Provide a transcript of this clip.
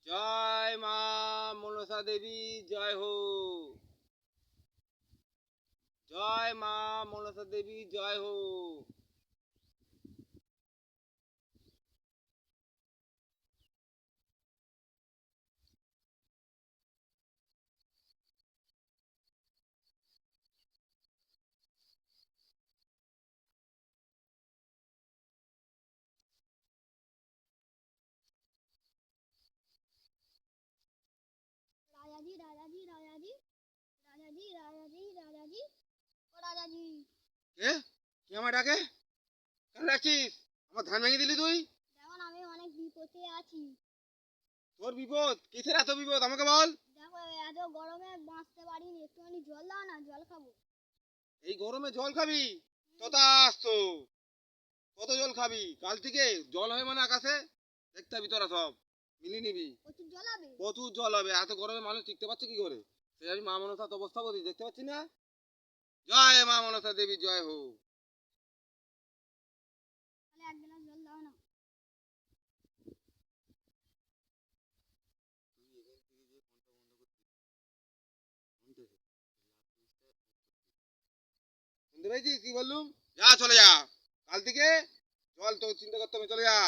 জয় মা মনসা দেবী, জয় হো। জয় মা মনসা দেবী, জয় হো। राजा जी राजा जी राजा जी राजा जी राजा जी राजा जी ओ राजा जी কে কে আমার ডাকে? কেন ডাকছিস? আমার ধান ভেঙে দিলি তুই? দেখুন আমি অনেক বিপদে আছি। তোর বিপদ? কিসের এত বিপদ আমাকে বল। দেখো এত গরমে বাঁচতে পারিনি, একটুখানি জল দাও না, জল খাবো। এই গরমে জল খাবি? তোতা আসতো। কত জল খাবি? কাল থেকে জল হয় মানে আকাশে দেখতে পাবি তোরা সব মিলিয়ে নিবি। প্রচুর জল হবে। প্রচুর জল হবে। এত গরমে মানুষ টিকতে পারছে কি করে? সে আমি মা মনসার অবস্থা বলি, দেখতে পাচ্ছি না? জয় মা মনসা দেবী, জয় হো। তাহলে এক গ্লাস জল দাও না। শুনতে পেয়েছিস কি বললুম? যা চলে যা, কাল থেকে জল তো চিন্তা করতে হবে, চলে যা।